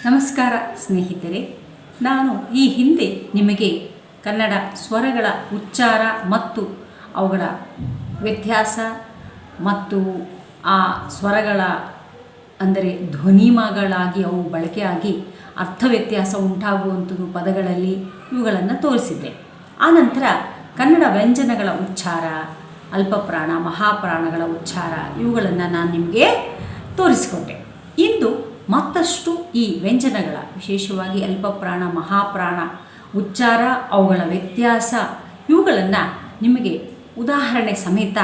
ನಮಸ್ಕಾರ ಸ್ನೇಹಿತರೆ, ನಾನು ಈ ಹಿಂದೆ ನಿಮಗೆ ಕನ್ನಡ ಸ್ವರಗಳ ಉಚ್ಚಾರ ಮತ್ತು ಅವುಗಳ ವ್ಯತ್ಯಾಸ ಮತ್ತು ಆ ಸ್ವರಗಳ ಅಂದರೆ ಧ್ವನಿಮಗಳಾಗಿ ಅವು ಬಳಕೆಯಾಗಿ ಅರ್ಥ ವ್ಯತ್ಯಾಸ ಉಂಟಾಗುವಂಥದ್ದು ಪದಗಳಲ್ಲಿ ಇವುಗಳನ್ನು ತೋರಿಸಿದ್ದೆ. ಆನಂತರ ಕನ್ನಡ ವ್ಯಂಜನಗಳ ಉಚ್ಚಾರ, ಅಲ್ಪಪ್ರಾಣ, ಮಹಾಪ್ರಾಣಗಳ ಉಚ್ಚಾರ ಇವುಗಳನ್ನು ನಾನು ನಿಮಗೆ ತೋರಿಸಿಕೊಟ್ಟೆ. ಇಂದು ಮತ್ತಷ್ಟು ಈ ವ್ಯಂಜನಗಳ, ವಿಶೇಷವಾಗಿ ಅಲ್ಪಪ್ರಾಣ, ಮಹಾಪ್ರಾಣ ಉಚ್ಚಾರ, ಅವುಗಳ ವ್ಯತ್ಯಾಸ ಇವುಗಳನ್ನು ನಿಮಗೆ ಉದಾಹರಣೆ ಸಮೇತ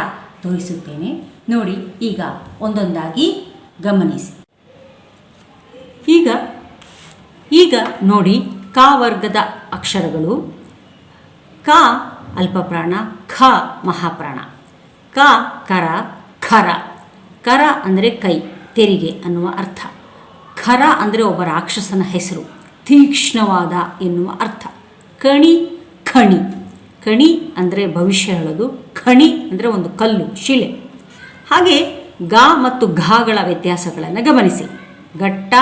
ತೋರಿಸುತ್ತೇನೆ. ನೋಡಿ, ಈಗ ಒಂದೊಂದಾಗಿ ಗಮನಿಸಿ. ಈಗ ನೋಡಿ, ಕ ವರ್ಗದ ಅಕ್ಷರಗಳು. ಕ ಅಲ್ಪಪ್ರಾಣ, ಖ ಮಹಾಪ್ರಾಣ. ಕ ಕರ, ಖರ. ಕರ ಅಂದರೆ ಕೈ, ತೆರಿಗೆ ಅನ್ನುವ ಅರ್ಥ. ಖರ ಅಂದರೆ ಒಬ್ಬ ರಾಕ್ಷಸನ ಹೆಸರು, ತೀಕ್ಷ್ಣವಾದ ಎನ್ನುವ ಅರ್ಥ. ಕಣಿ, ಖಣಿ. ಕಣಿ ಅಂದರೆ ಭವಿಷ್ಯ ಹೇಳೋದು, ಖಣಿ ಅಂದರೆ ಒಂದು ಕಲ್ಲು, ಶಿಲೆ. ಹಾಗೆ ಗ ಮತ್ತು ಘಗಳ ವ್ಯತ್ಯಾಸಗಳನ್ನು ಗಮನಿಸಿ. ಘಟ್ಟ,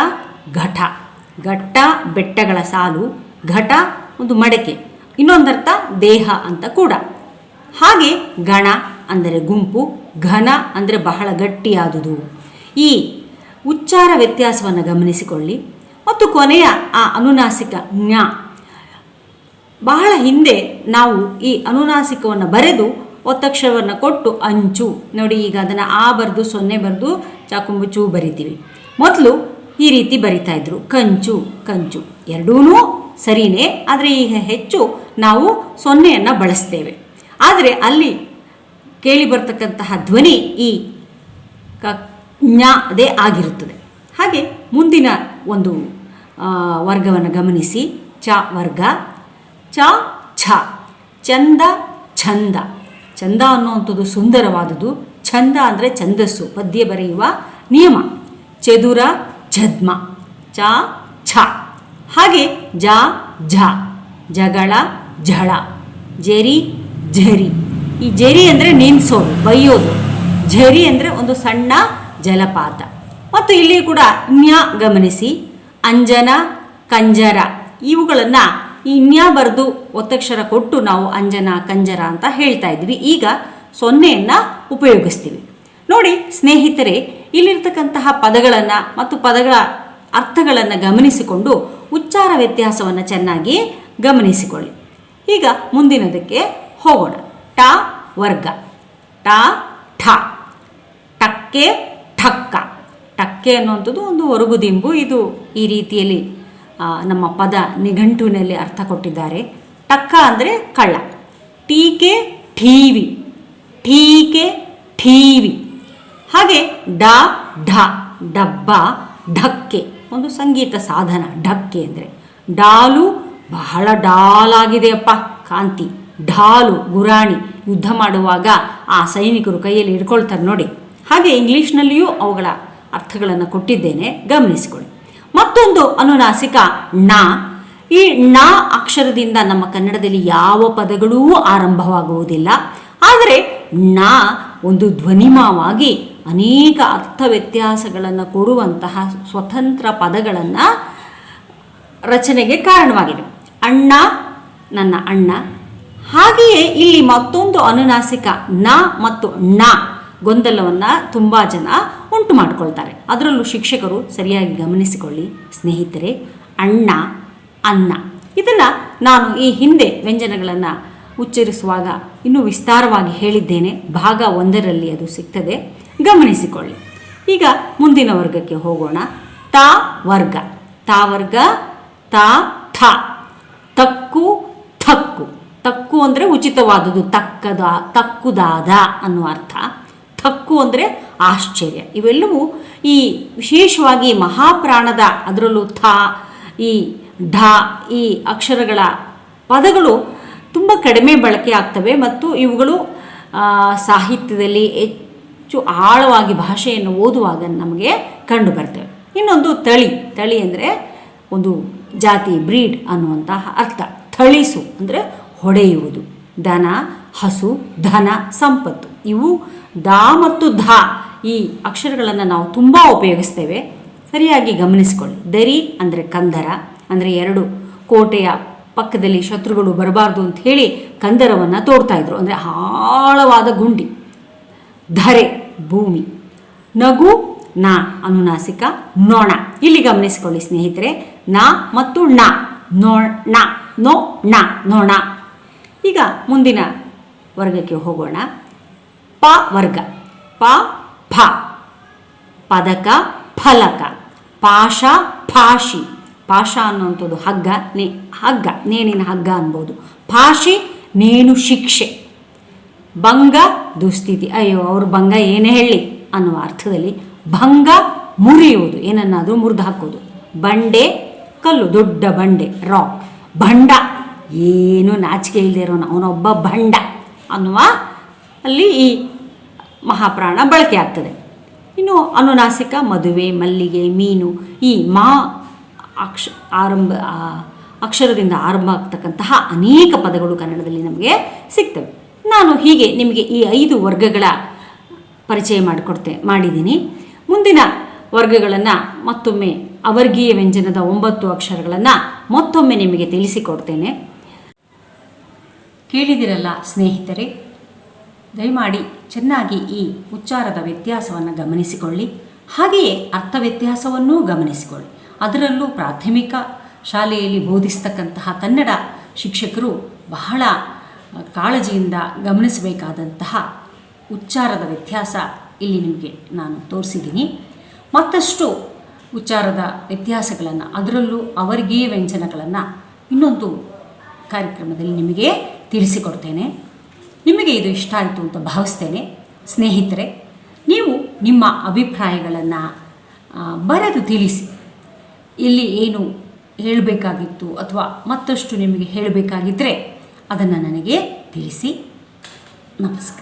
ಘಟ. ಘಟ್ಟ ಬೆಟ್ಟಗಳ ಸಾಲು, ಘಟ ಒಂದು ಮಡಕೆ, ಇನ್ನೊಂದರ್ಥ ದೇಹ ಅಂತ ಕೂಡ. ಹಾಗೆ ಗಣ ಅಂದರೆ ಗುಂಪು, ಘನ ಅಂದರೆ ಬಹಳ ಗಟ್ಟಿಯಾದುದು. ಈ ಉಚ್ಚಾರ ವ್ಯತ್ಯಾಸವನ್ನು ಗಮನಿಸಿಕೊಳ್ಳಿ. ಮತ್ತು ಕೊನೆಯ ಆ ಅನುನಾಸಿಕ ಜ್ಞ. ಬಹಳ ಹಿಂದೆ ನಾವು ಈ ಅನುನಾಸಿಕವನ್ನು ಬರೆದು ಒತ್ತಕ್ಷರವನ್ನು ಕೊಟ್ಟು ಅಂಚು, ನೋಡಿ ಈಗ ಅದನ್ನು ಆ ಬರೆದು ಸೊನ್ನೆ ಬರೆದು ಚಾಕುಂಬು ಚೂ ಬರಿತೀವಿ. ಮೊದಲು ಈ ರೀತಿ ಬರಿತಾ ಇದ್ರು, ಕಂಚು, ಕಂಚು. ಎರಡೂ ಸರಿಯೇ, ಆದರೆ ಈಗ ಹೆಚ್ಚು ನಾವು ಸೊನ್ನೆಯನ್ನು ಬಳಸ್ತೇವೆ. ಆದರೆ ಅಲ್ಲಿ ಕೇಳಿ ಬರ್ತಕ್ಕಂತಹ ಧ್ವನಿ ಈ ಜ್ಞಾದೇ ಆಗಿರುತ್ತದೆ. ಹಾಗೆ ಮುಂದಿನ ಒಂದು ವರ್ಗವನ್ನು ಗಮನಿಸಿ. ಚ ವರ್ಗ. ಚ ಛ. ಚಂದ, ಛಂದ. ಚಂದ ಅನ್ನುವಂಥದ್ದು ಸುಂದರವಾದುದು. ಛಂದ ಅಂದರೆ ಛಂದಸ್ಸು, ಪದ್ಯ ಬರೆಯುವ ನಿಯಮ. ಚದುರ, ಛದ್ಮ. ಚ ಛ. ಹಾಗೆ ಜ ಝ. ಜಗಳ, ಝಳ. ಜರಿ, ಝರಿ. ಈ ಜರಿ ಅಂದರೆ ನಿನ್ಸೋದು, ಬೈಯೋದು. ಝರಿ ಅಂದರೆ ಒಂದು ಸಣ್ಣ ಜಲಪಾತ. ಮತ್ತು ಇಲ್ಲಿ ಕೂಡ ನ್ಯ ಗಮನಿಸಿ. ಅಂಜನ, ಕಂಜರ. ಇವುಗಳನ್ನು ಈ ನ್ಯ ಬರೆದು ಒತ್ತಕ್ಷರ ಕೊಟ್ಟು ನಾವು ಅಂಜನ, ಕಂಜರ ಅಂತ ಹೇಳ್ತಾ ಇದ್ವಿ. ಈಗ ಸೊನ್ನೆಯನ್ನು ಉಪಯೋಗಿಸ್ತೀವಿ. ನೋಡಿ ಸ್ನೇಹಿತರೆ, ಇಲ್ಲಿರ್ತಕ್ಕಂತಹ ಪದಗಳನ್ನು ಮತ್ತು ಪದಗಳ ಅರ್ಥಗಳನ್ನು ಗಮನಿಸಿಕೊಂಡು ಉಚ್ಚಾರ ವ್ಯತ್ಯಾಸವನ್ನು ಚೆನ್ನಾಗಿ ಗಮನಿಸಿಕೊಳ್ಳಿ. ಈಗ ಮುಂದಿನದಕ್ಕೆ ಹೋಗೋಣ. ಟ ವರ್ಗ. ಟ ಠ. ಟಕ್ಕೆ, ಠಕ್ಕ. ಟಕ್ಕೆ ಅನ್ನುವಂಥದ್ದು ಒಂದು ಒರಗುದಿಂಬು. ಇದು ಈ ರೀತಿಯಲ್ಲಿ ನಮ್ಮ ಪದ ನಿಘಂಟುವಿನಲ್ಲಿ ಅರ್ಥ ಕೊಟ್ಟಿದ್ದಾರೆ. ಟಕ್ಕ ಅಂದರೆ ಕಳ್ಳ. ಟೀಕೆ, ಠೀವಿ. ಟೀಕೆ, ಠೀವಿ. ಹಾಗೆ ಡ ಢ. ಡಬ್ಬ, ಢಕ್ಕೆ ಒಂದು ಸಂಗೀತ ಸಾಧನ. ಢಕ್ಕೆ ಅಂದರೆ ಡಾಲು, ಬಹಳ ಡಾಲಾಗಿದೆಯಪ್ಪ ಕಾಂತಿ. ಢಾಲು ಗುರಾಣಿ, ಯುದ್ಧ ಮಾಡುವಾಗ ಆ ಸೈನಿಕರು ಕೈಯಲ್ಲಿ ಹಿಡ್ಕೊಳ್ತಾರೆ ನೋಡಿ. ಹಾಗೆ ಇಂಗ್ಲೀಷ್ನಲ್ಲಿಯೂ ಅವುಗಳ ಅರ್ಥಗಳನ್ನು ಕೊಟ್ಟಿದ್ದೇನೆ, ಗಮನಿಸಿಕೊಳ್ಳಿ. ಮತ್ತೊಂದು ಅನುನಾಸಿಕ ಣ. ಈ ಣ ಅಕ್ಷರದಿಂದ ನಮ್ಮ ಕನ್ನಡದಲ್ಲಿ ಯಾವ ಪದಗಳೂ ಆರಂಭವಾಗುವುದಿಲ್ಲ. ಆದರೆ ಣ ಒಂದು ಧ್ವನಿಮವಾಗಿ ಅನೇಕ ಅರ್ಥ ವ್ಯತ್ಯಾಸಗಳನ್ನು ಕೊಡುವಂತಹ ಸ್ವತಂತ್ರ ಪದಗಳನ್ನು ರಚನೆಗೆ ಕಾರಣವಾಗಿದೆ. ಅಣ್ಣ, ನನ್ನ ಅಣ್ಣ. ಹಾಗೆಯೇ ಇಲ್ಲಿ ಮತ್ತೊಂದು ಅನುನಾಸಿಕ ನ ಮತ್ತು ಣ ಗೊಂದಲವನ್ನು ತುಂಬ ಜನ ಉಂಟು ಮಾಡಿಕೊಳ್ತಾರೆ. ಅದರಲ್ಲೂ ಶಿಕ್ಷಕರು ಸರಿಯಾಗಿ ಗಮನಿಸಿಕೊಳ್ಳಿ ಸ್ನೇಹಿತರೆ. ಅಣ್ಣ, ಅನ್ನ. ಇದನ್ನು ನಾನು ಈ ಹಿಂದೆ ವ್ಯಂಜನಗಳನ್ನು ಉಚ್ಚರಿಸುವಾಗ ಇನ್ನೂ ವಿಸ್ತಾರವಾಗಿ ಹೇಳಿದ್ದೇನೆ. ಭಾಗ 1ರಲ್ಲಿ ಅದು ಸಿಗ್ತದೆ, ಗಮನಿಸಿಕೊಳ್ಳಿ. ಈಗ ಮುಂದಿನ ವರ್ಗಕ್ಕೆ ಹೋಗೋಣ. ತ ವರ್ಗ. ತ ವರ್ಗ. ತ ಥ. ತಕ್ಕು, ಥಕ್ಕು. ತಕ್ಕು ಅಂದರೆ ಉಚಿತವಾದುದು, ತಕ್ಕುದಾದ ಅನ್ನುವ ಅರ್ಥ. ಥಕ್ಕು ಅಂದರೆ ಆಶ್ಚರ್ಯ. ಇವೆಲ್ಲವೂ ಈ ವಿಶೇಷವಾಗಿ ಮಹಾಪ್ರಾಣದ, ಅದರಲ್ಲೂ ಥ, ಈ ಢ, ಈ ಅಕ್ಷರಗಳ ಪದಗಳು ತುಂಬ ಕಡಿಮೆ ಬಳಕೆ ಆಗ್ತವೆ ಮತ್ತು ಇವುಗಳು ಸಾಹಿತ್ಯದಲ್ಲಿ ಹೆಚ್ಚು ಆಳವಾಗಿ ಭಾಷೆಯನ್ನು ಓದುವಾಗ ನಮಗೆ ಕಂಡು ಬರ್ತವೆ. ಇನ್ನೊಂದು ತಳಿ. ತಳಿ ಅಂದರೆ ಒಂದು ಜಾತಿ, ಬ್ರೀಡ್ ಅನ್ನುವಂತಹ ಅರ್ಥ. ಥಳಿಸು ಅಂದರೆ ಹೊಡೆಯುವುದು. ದನ, ಹಸು, ಧನ, ಸಂಪತ್ತು. ಇವು ದ ಮತ್ತು ಧ ಈ ಅಕ್ಷರಗಳನ್ನು ನಾವು ತುಂಬ ಉಪಯೋಗಿಸ್ತೇವೆ. ಸರಿಯಾಗಿ ಗಮನಿಸಿಕೊಳ್ಳಿ. ದರಿ ಅಂದರೆ ಕಂದರ, ಅಂದರೆ ಎರಡು ಕೋಟೆಯ ಪಕ್ಕದಲ್ಲಿ ಶತ್ರುಗಳು ಬರಬಾರ್ದು ಅಂತ ಹೇಳಿ ಕಂದರವನ್ನು ತೋಡ್ತಾ ಇದ್ರು, ಅಂದರೆ ಆಳವಾದ ಗುಂಡಿ. ಧರೆ ಭೂಮಿ. ನಗು ನ ಅನುನಾಸಿಕ. ನೊಣ. ಇಲ್ಲಿ ಗಮನಿಸಿಕೊಳ್ಳಿ ಸ್ನೇಹಿತರೆ, ನ ಮತ್ತು ಣ. ನೊಣ, ನೋ ಣ, ನೊಣ. ಈಗ ಮುಂದಿನ ವರ್ಗಕ್ಕೆ ಹೋಗೋಣ. ಪ ವರ್ಗ. ಪ ಫ. ಪದಕ ಫಲಕ. ಪಾಶ ಫಾಷಿ. ಪಾಶ ಅನ್ನುವಂಥದ್ದು ಹಗ್ಗ, ಹಗ್ಗ ನೇಣಿನ ಹಗ್ಗ ಅನ್ಬೋದು. ಫಾಷಿ ನೇಣು ಶಿಕ್ಷೆ. ಭಂಗ ದುಸ್ಥಿತಿ, ಅಯ್ಯೋ ಅವ್ರ ಭಂಗ ಏನೇ ಹೇಳಿ ಅನ್ನುವ ಅರ್ಥದಲ್ಲಿ. ಭಂಗ ಮುರಿಯುವುದು, ಏನನ್ನಾದರೂ ಮುರಿದು ಹಾಕೋದು. ಬಂಡೆ ಕಲ್ಲು, ದೊಡ್ಡ ಬಂಡೆ, ರಾಕ್. ಭಂಡ ಏನು ನಾಚಿಕೆ ಇಲ್ಲದೆ ಇರೋನು, ಅವನೊಬ್ಬ ಭಂಡ ಅನ್ನುವ ಅಲ್ಲಿ ಈ ಮಹಾಪ್ರಾಣ ಬಳಕೆ ಆಗ್ತದೆ. ಇನ್ನು ಅನುನಾಸಿಕ ಮದುವೆ, ಮಲ್ಲಿಗೆ, ಮೀನು. ಈ ಮಾ ಅಕ್ಷರದಿಂದ ಆರಂಭ ಆಗ್ತಕ್ಕಂತಹ ಅನೇಕ ಪದಗಳು ಕನ್ನಡದಲ್ಲಿ ನಮಗೆ ಸಿಗ್ತವೆ. ನಾನು ಹೀಗೆ ನಿಮಗೆ ಈ 5 ವರ್ಗಗಳ ಪರಿಚಯ ಮಾಡಿದ್ದೀನಿ. ಮುಂದಿನ ವರ್ಗಗಳನ್ನು ಮತ್ತೊಮ್ಮೆ, ಅವರ್ಗೀಯ ವ್ಯಂಜನದ 9 ಅಕ್ಷರಗಳನ್ನು ಮತ್ತೊಮ್ಮೆ ನಿಮಗೆ ತಿಳಿಸಿಕೊಡ್ತೇನೆ. ಕೇಳಿದಿರಲ್ಲ ಸ್ನೇಹಿತರೆ, ದಯಮಾಡಿ ಚೆನ್ನಾಗಿ ಈ ಉಚ್ಚಾರದ ವ್ಯತ್ಯಾಸವನ್ನು ಗಮನಿಸಿಕೊಳ್ಳಿ. ಹಾಗೆಯೇ ಅರ್ಥ ವ್ಯತ್ಯಾಸವನ್ನೂ ಗಮನಿಸಿಕೊಳ್ಳಿ. ಅದರಲ್ಲೂ ಪ್ರಾಥಮಿಕ ಶಾಲೆಯಲ್ಲಿ ಬೋಧಿಸ್ತಕ್ಕಂತಹ ಕನ್ನಡ ಶಿಕ್ಷಕರು ಬಹಳ ಕಾಳಜಿಯಿಂದ ಗಮನಿಸಬೇಕಾದಂತಹ ಉಚ್ಚಾರದ ವ್ಯತ್ಯಾಸ ಇಲ್ಲಿ ನಿಮಗೆ ನಾನು ತೋರಿಸಿದ್ದೀನಿ. ಮತ್ತಷ್ಟು ಉಚ್ಚಾರದ ವ್ಯತ್ಯಾಸಗಳನ್ನು, ಅದರಲ್ಲೂ ಅವರ್ಗೀಯ ವ್ಯಂಜನಗಳನ್ನು ಇನ್ನೊಂದು ಕಾರ್ಯಕ್ರಮದಲ್ಲಿ ನಿಮಗೆ ತಿಳಿಸಿಕೊಡ್ತೇನೆ. ನಿಮಗೆ ಇದು ಇಷ್ಟ ಆಯಿತು ಅಂತ ಭಾವಿಸ್ತೇನೆ. ಸ್ನೇಹಿತರೆ, ನೀವು ನಿಮ್ಮ ಅಭಿಪ್ರಾಯಗಳನ್ನು ಬರೆದು ತಿಳಿಸಿ. ಇಲ್ಲಿ ಏನು ಹೇಳಬೇಕಾಗಿತ್ತು ಅಥವಾ ಮತ್ತಷ್ಟು ನಿಮಗೆ ಹೇಳಬೇಕಾಗಿದ್ದರೆ ಅದನ್ನು ನನಗೆ ತಿಳಿಸಿ. ನಮಸ್ಕಾರ.